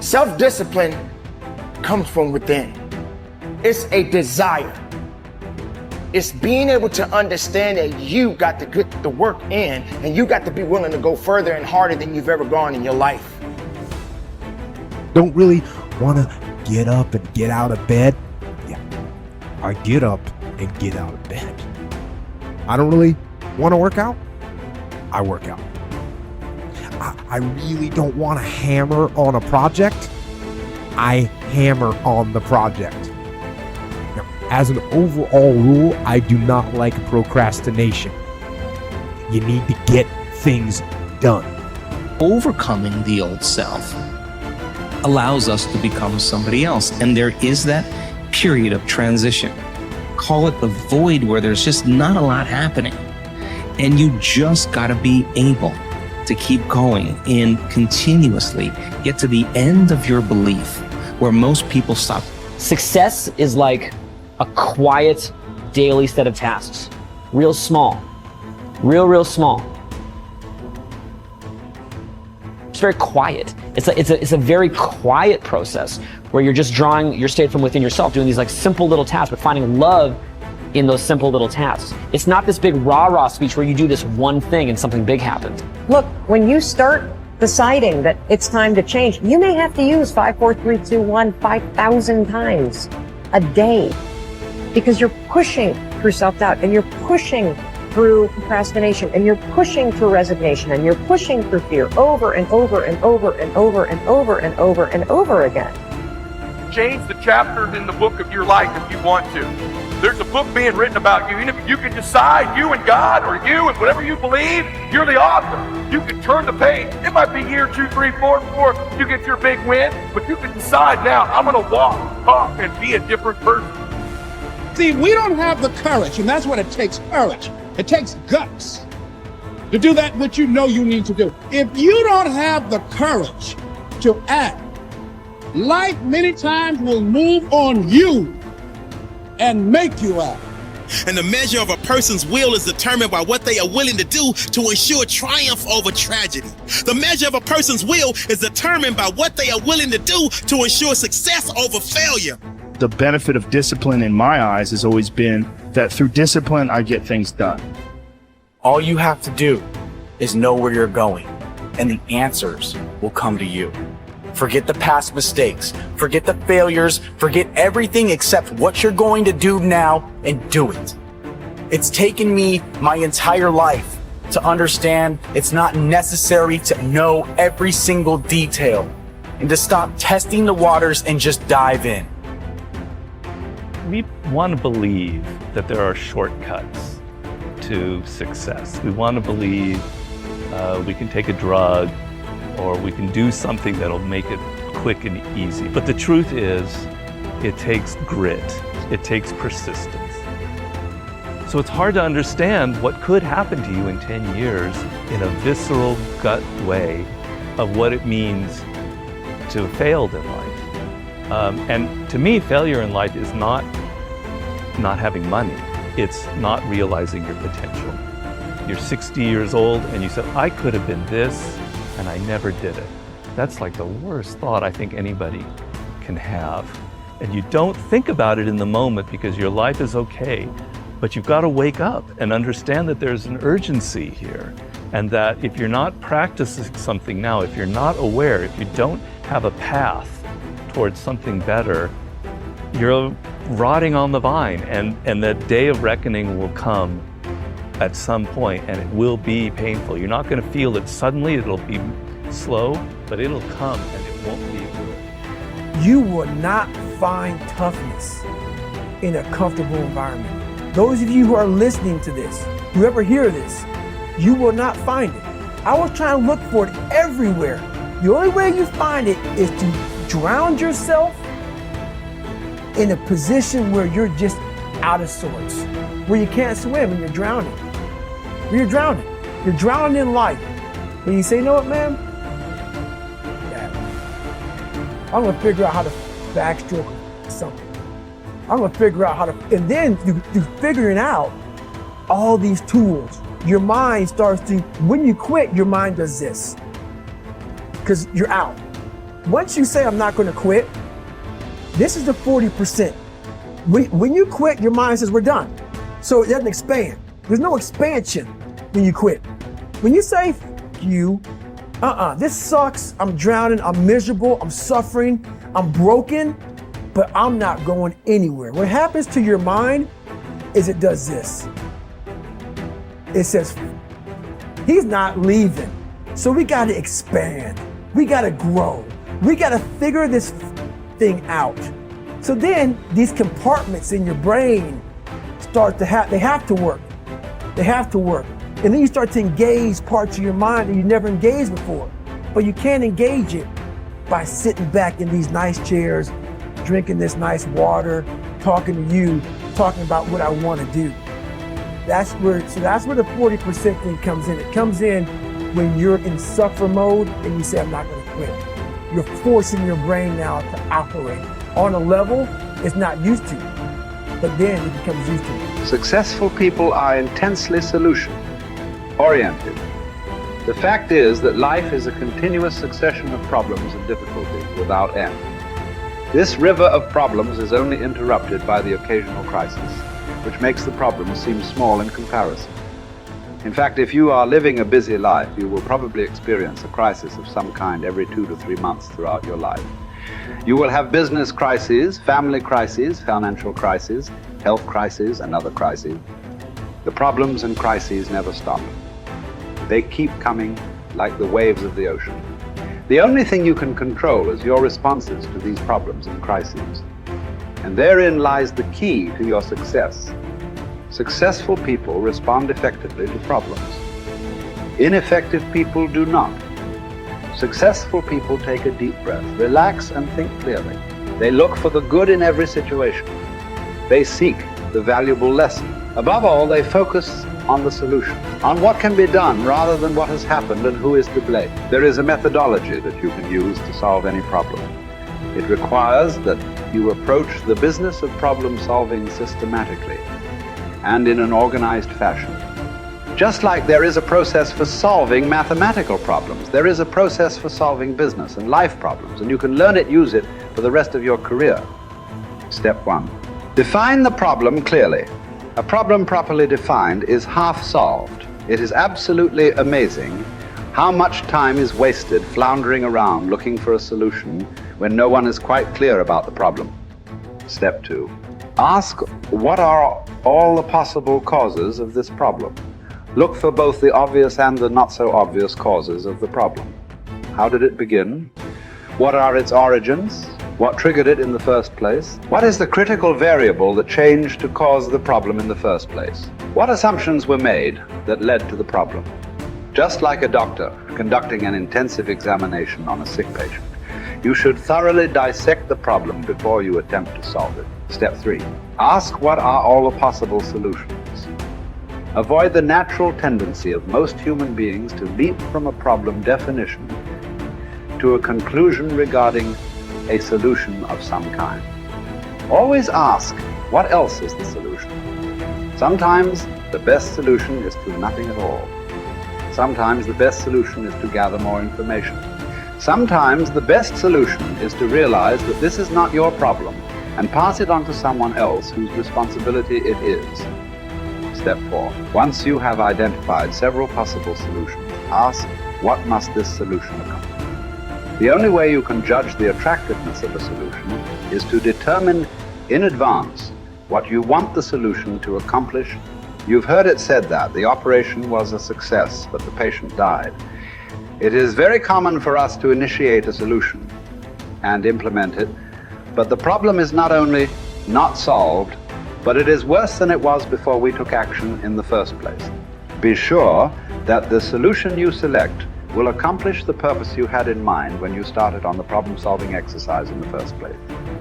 Self-discipline comes from within. It's a desire. It's being able to understand that you got to get the work in and you got to be willing to go further and harder than you've ever gone in your life. Don't really want to get up and get out of bed. Yeah, I get up and get out of bed. I don't really want to work out. I work out. I really don't want to hammer on a project. I hammer on the project. Now, as an overall rule, I do not like procrastination. You need to get things done. Overcoming the old self allows us to become somebody else. And there is that period of transition. Call it the void where there's just not a lot happening. And you just got to be able to keep going and continuously get to the end of your belief where most people stop. Success is like a quiet daily set of tasks. Real small. Real small. It's very quiet. It's a very quiet process where you're just drawing your state from within yourself, doing these like simple little tasks, but finding love in those simple little tasks. It's not this big rah-rah speech where you do this one thing and something big happens. Look, when you start deciding that it's time to change, you may have to use 5, 4, 3, 2, 1, 5,000 times a day because you're pushing through self-doubt and you're pushing through procrastination and you're pushing through resignation and you're pushing through fear over and over and over and over and over and over and over again. Change the chapters in the book of your life if you want to. There's a book being written about you. You can decide, you and God, or you and whatever you believe, you're the author. You can turn the page. It might be year 2, 3, 4 before you get your big win, but you can decide now, I'm going to walk, talk, and be a different person. See, we don't have the courage, and that's what it takes, courage. It takes guts to do that which you know you need to do. If you don't have the courage to act, life many times will move on you and make you act. And the measure of a person's will is determined by what they are willing to do to ensure triumph over tragedy. The measure of a person's will is determined by what they are willing to do to ensure success over failure. The benefit of discipline in my eyes has always been that through discipline, I get things done. All you have to do is know where you're going, and the answers will come to you. Forget the past mistakes, forget the failures, forget everything except what you're going to do now and do it. It's taken me my entire life to understand it's not necessary to know every single detail and to stop testing the waters and just dive in. We want to believe that there are shortcuts to success. We want to believe we can take a drug or we can do something that'll make it quick and easy. But the truth is, it takes grit. It takes persistence. So it's hard to understand what could happen to you in 10 years in a visceral gut way of what it means to have failed in life. And to me, failure in life is not having money. It's not realizing your potential. You're 60 years old and you said, I could have been this, and I never did it. That's like the worst thought I think anybody can have. And you don't think about it in the moment because your life is okay, but you've got to wake up and understand that there's an urgency here. And that if you're not practicing something now, if you're not aware, if you don't have a path towards something better, you're rotting on the vine, and that day of reckoning will come at some point, and it will be painful. You're not going to feel it suddenly, it'll be slow, but it'll come and it won't be good. You will not find toughness in a comfortable environment. Those of you who are listening to this, whoever hear this, you will not find it. I was trying to look for it everywhere. The only way you find it is to drown yourself in a position where you're just out of sorts, where you can't swim and you're drowning. Where you're drowning. You're drowning in life. When you say, you know what, man? I'm gonna figure out how to backstroke something. I'm gonna figure out how to, and then you figuring out all these tools. Your mind starts to, when you quit, your mind does this. Because you're out. once you say, I'm not going to quit, this is the 40%. When you quit, your mind says, we're done. So it doesn't expand. There's no expansion when you quit. When you say, you, this sucks, I'm drowning, I'm miserable, I'm suffering, I'm broken, but I'm not going anywhere. What happens to your mind is it does this. It says, he's not leaving. So we got to expand. We got to grow. We got to figure this thing out. So then these compartments in your brain start to they have to work. They have to work. And then you start to engage parts of your mind that you never engaged before. But you can't engage it by sitting back in these nice chairs, drinking this nice water, talking to you, talking about what I want to do. That's where the 40% thing comes in. It comes in when you're in suffer mode and you say, I'm not going to quit. You're forcing your brain now to operate on a level it's not used to, but then it becomes used to. Successful people are intensely solution-oriented. The fact is that life is a continuous succession of problems and difficulties without end. This river of problems is only interrupted by the occasional crisis, which makes the problem seem small in comparison. In fact, if you are living a busy life, you will probably experience a crisis of some kind every 2 to 3 months throughout your life. You will have business crises, family crises, financial crises, health crises, and other crises. The problems and crises never stop. They keep coming like the waves of the ocean. The only thing you can control is your responses to these problems and crises. And therein lies the key to your success. Successful people respond effectively to problems. Ineffective people do not. Successful people take a deep breath, relax and think clearly. They look for the good in every situation. They seek the valuable lesson. Above all, they focus on the solution, on what can be done rather than what has happened and who is to blame. There is a methodology that you can use to solve any problem. It requires that you approach the business of problem solving systematically and in an organized fashion. Just like there is a process for solving mathematical problems, there is a process for solving business and life problems, and you can learn it, use it for the rest of your career. Step 1. Define the problem clearly. A problem properly defined is half solved. It is absolutely amazing how much time is wasted floundering around looking for a solution when no one is quite clear about the problem. Step 2. Ask what are all the possible causes of this problem. Look for both the obvious and the not so obvious causes of the problem. How did it begin? What are its origins? What triggered it in the first place? What is the critical variable that changed to cause the problem in the first place? What assumptions were made that led to the problem? Just like a doctor conducting an intensive examination on a sick patient, you should thoroughly dissect the problem before you attempt to solve it. Step 3. Ask what are all the possible solutions. Avoid the natural tendency of most human beings to leap from a problem definition to a conclusion regarding a solution of some kind. Always ask, what else is the solution? Sometimes the best solution is to nothing at all. Sometimes the best solution is to gather more information. Sometimes the best solution is to realize that this is not your problem and pass it on to someone else whose responsibility it is. Step 4. Once you have identified several possible solutions, ask, what must this solution accomplish? The only way you can judge the attractiveness of a solution is to determine in advance what you want the solution to accomplish. You've heard it said that the operation was a success, but the patient died. It is very common for us to initiate a solution and implement it, but the problem is not only not solved, but it is worse than it was before we took action in the first place. Be sure that the solution you select will accomplish the purpose you had in mind when you started on the problem-solving exercise in the first place.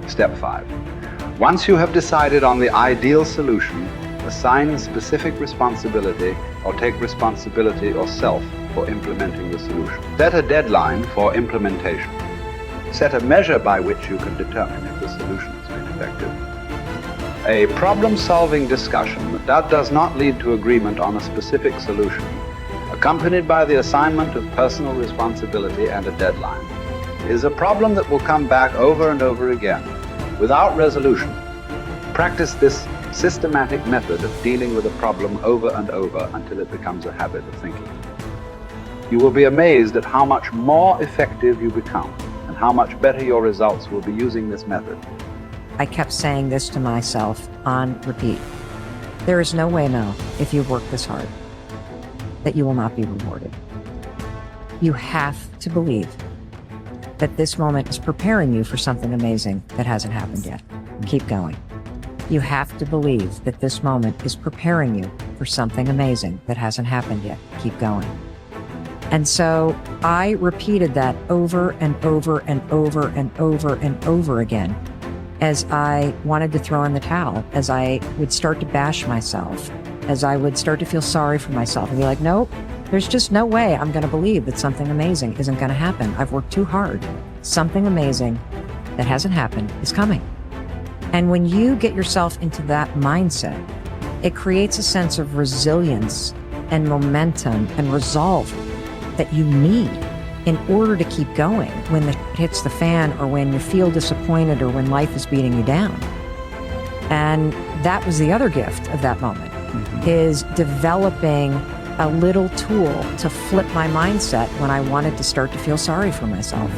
Step 5. Once you have decided on the ideal solution, assign specific responsibility or take responsibility yourself for implementing the solution. Set a deadline for implementation. Set a measure by which you can determine if the solution has been effective. A problem-solving discussion that does not lead to agreement on a specific solution, accompanied by the assignment of personal responsibility and a deadline, is a problem that will come back over and over again without resolution. Practice this systematic method of dealing with a problem over and over until it becomes a habit of thinking. You will be amazed at how much more effective you become and how much better your results will be using this method. I kept saying this to myself on repeat. There is no way, Mel, if you work this hard, that you will not be rewarded. You have to believe that this moment is preparing you for something amazing that hasn't happened yet. Keep going. You have to believe that this moment is preparing you for something amazing that hasn't happened yet. Keep going. And so I repeated that over and over and over and over and over again as I wanted to throw in the towel, as I would start to bash myself, as I would start to feel sorry for myself and be like, nope, there's just no way I'm going to believe that something amazing isn't going to happen. I've worked too hard. Something amazing that hasn't happened is coming. And when you get yourself into that mindset, it creates a sense of resilience and momentum and resolve that you need in order to keep going when the shit hits the fan or when you feel disappointed or when life is beating you down. And that was the other gift of that moment, is developing a little tool to flip my mindset when I wanted to start to feel sorry for myself.